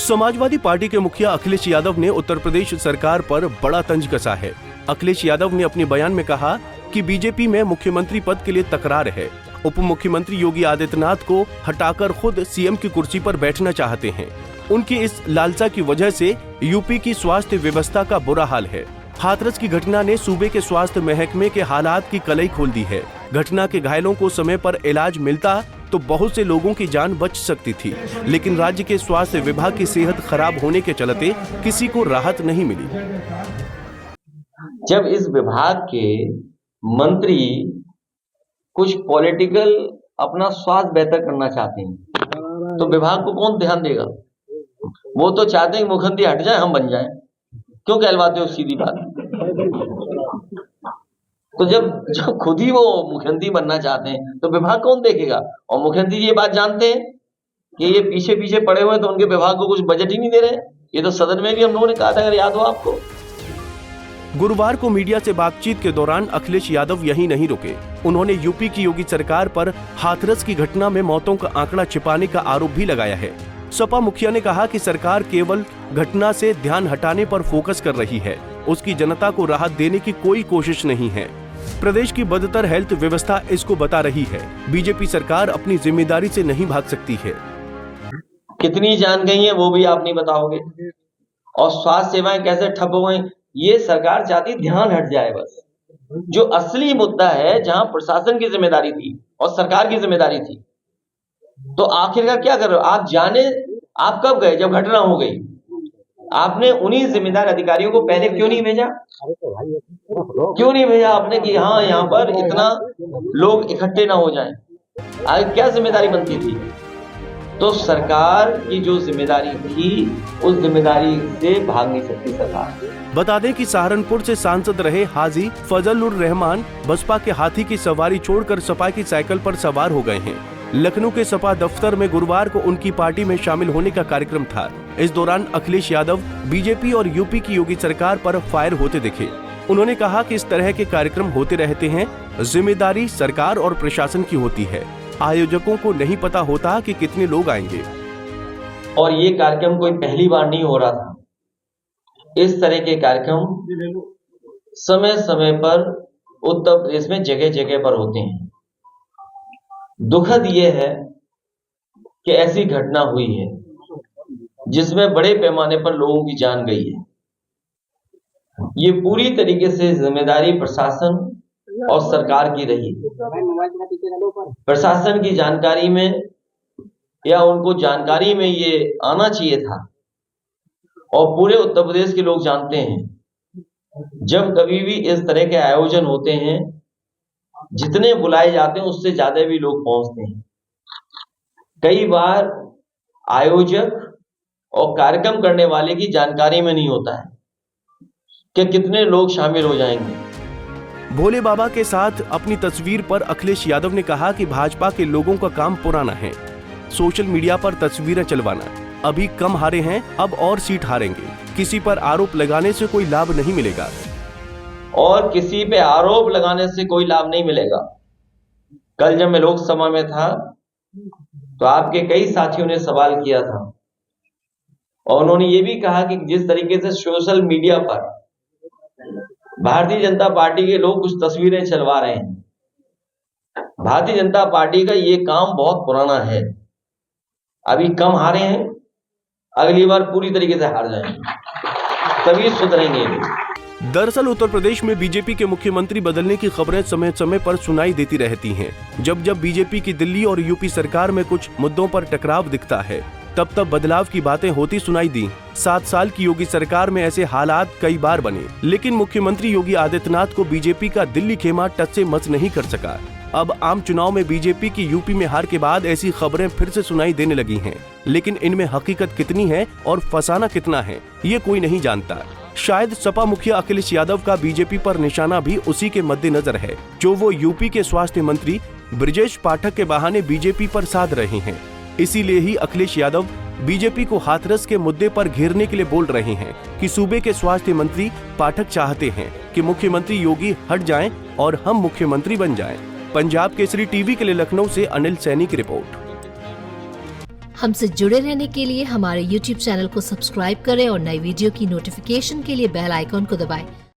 Samajwadi party के मुखिया अखिलेश यादव ने उत्तर प्रदेश सरकार पर बड़ा तंज कसा है। अखिलेश यादव ने अपने बयान में कहा कि बीजेपी में मुख्यमंत्री पद के लिए तकरार है। उप मुख्यमंत्री योगी आदित्यनाथ को हटाकर खुद सीएम की कुर्सी पर बैठना चाहते हैं। उनकी इस लालसा की वजह से यूपी की स्वास्थ्य व्यवस्था का बुरा हाल है। हाथरस की घटना ने सूबे के स्वास्थ्य महकमे के हालात की कलई खोल दी है। घटना के घायलों को समय पर इलाज मिलता तो बहुत से लोगों की जान बच सकती थी, लेकिन राज्य के स्वास्थ्य विभाग की सेहत खराब होने के चलते किसी को राहत नहीं मिली। जब इस विभाग के मंत्री कुछ पॉलिटिकल अपना स्वास्थ्य बेहतर करना चाहते हैं तो विभाग को कौन ध्यान देगा? वो तो चाहते हैं कि मुख्यमंत्री हट जाए, हम बन जाएं। क्यों कहलवाते हो? सीधी बात। तो जब खुद ही वो मुख्यमंत्री बनना चाहते हैं तो विभाग कौन देखेगा? और मुख्यमंत्री ये बात जानते हैं कि ये पीछे पीछे पड़े हुए, तो उनके विभाग को कुछ बजट ही नहीं दे रहे। ये तो सदन में भी हम लोगों ने कहा था, अगर याद हो आपको। गुरुवार को मीडिया से बातचीत के दौरान अखिलेश यादव यहीं नहीं रुके। उन्होंने यूपी की योगी सरकार पर हाथरस की घटना में मौतों का आंकड़ा छिपाने का आरोप भी लगाया है। सपा मुखिया ने कहा कि सरकार केवल घटना से ध्यान हटाने पर फोकस कर रही है, उसकी जनता को राहत देने की कोई कोशिश नहीं है। प्रदेश की बदतर हेल्थ व्यवस्था इसको बता रही है। बीजेपी सरकार अपनी जिम्मेदारी से नहीं भाग सकती है। कितनी जान गई है वो भी आप नहीं बताओगे, और स्वास्थ्य सेवाएं कैसे ठप हो गई, ये सरकार चाहती ध्यान हट जाए बस। जो असली मुद्दा है, जहां प्रशासन की जिम्मेदारी थी और सरकार की जिम्मेदारी थी, तो आखिरकार क्या कर रहे हो आप? जाने आप कब गए? जब घटना हो गई। आपने उन्हीं जिम्मेदार अधिकारियों को पहले क्यों नहीं भेजा? क्यों नहीं भेजा आपने कि हाँ यहाँ पर इतना लोग इकट्ठे ना हो जाएं? आज क्या जिम्मेदारी बनती थी? तो सरकार की जो जिम्मेदारी थी, उस जिम्मेदारी से भाग नहीं सकती सरकार। बता दें कि सहारनपुर से सांसद रहे हाजी फजलुर रहमान बसपा के हाथी की सवारी छोड़कर सपा की साइकिल पर सवार हो गए हैं। लखनऊ के सपा दफ्तर में गुरुवार को उनकी पार्टी में शामिल होने का कार्यक्रम था। इस दौरान अखिलेश यादव बीजेपी और यूपी की योगी सरकार पर फायर होते दिखे। उन्होंने कहा कि इस तरह के कार्यक्रम होते रहते हैं, जिम्मेदारी सरकार और प्रशासन की होती है। आयोजकों को नहीं पता होता कि कितने लोग आएंगे। और ये कार्यक्रम कोई पहली बार नहीं हो रहा था। इस तरह के कार्यक्रम समय समय पर उत्तर प्रदेश में जगह जगह पर होते हैं। दुखद ये है कि ऐसी घटना हुई है जिसमें बड़े पैमाने पर लोगों की जान गई है। ये पूरी तरीके से जिम्मेदारी प्रशासन और सरकार की रही। प्रशासन की जानकारी में या उनको जानकारी में ये आना चाहिए था, और पूरे उत्तर प्रदेश के लोग जानते हैं जब कभी भी इस तरह के आयोजन होते हैं, जितने बुलाए जाते हैं उससे ज्यादा भी लोग पहुंचते हैं। कई बार आयोजक और कार्यक्रम करने वाले की जानकारी में नहीं होता है कि कितने लोग शामिल हो जाएंगे। भोले बाबा के साथ अपनी तस्वीर पर अखिलेश यादव ने कहा कि भाजपा के लोगों का काम पुराना है, सोशल मीडिया पर तस्वीरें चलवाना। अभी कम हारे हैं, अब और सीट हारेंगे। किसी पर आरोप लगाने से कोई लाभ नहीं मिलेगा। और किसी पे आरोप लगाने से कोई लाभ नहीं मिलेगा। कल जब मैं लोकसभा में था तो आपके कई साथियों ने सवाल किया था, और उन्होंने ये भी कहा कि जिस तरीके से सोशल मीडिया पर भारतीय जनता पार्टी के लोग कुछ तस्वीरें चलवा रहे हैं, भारतीय जनता पार्टी का ये काम बहुत पुराना है। अभी कम हारे हैं, अगली बार पूरी तरीके से हार जाएंगे, तभी सुधरेंगे। दरअसल उत्तर प्रदेश में बीजेपी के मुख्यमंत्री बदलने की खबरें समय समय पर सुनाई देती रहती हैं। जब जब बीजेपी की दिल्ली और यूपी सरकार में कुछ मुद्दों पर टकराव दिखता है, तब तब बदलाव की बातें होती सुनाई दी। 7 साल की योगी सरकार में ऐसे हालात कई बार बने, लेकिन मुख्यमंत्री योगी आदित्यनाथ को बीजेपी का दिल्ली खेमा टच से मस नहीं कर सका। अब आम चुनाव में बीजेपी की यूपी में हार के बाद ऐसी खबरें फिर से सुनाई देने लगी हैं, लेकिन इनमें हकीकत कितनी है और फसाना कितना है, ये कोई नहीं जानता। शायद सपा मुखिया अखिलेश यादव का बीजेपी पर निशाना भी उसी के मद्देनजर है, जो वो यूपी के स्वास्थ्य मंत्री ब्रजेश पाठक के बहाने बीजेपी पर साध रहे हैं। इसीलिए ही अखिलेश यादव बीजेपी को हाथरस के मुद्दे पर घेरने के लिए बोल रहे हैं कि सूबे के स्वास्थ्य मंत्री पाठक चाहते हैं कि मुख्यमंत्री योगी हट जाएं और हम मुख्यमंत्री बन जाएं। पंजाब केसरी टीवी के लिए लखनऊ से अनिल सैनी की रिपोर्ट। हमसे जुड़े रहने के लिए हमारे YouTube चैनल को सब्सक्राइब करें और नई वीडियो की नोटिफिकेशन के लिए बेल आइकॉन को दबाएं।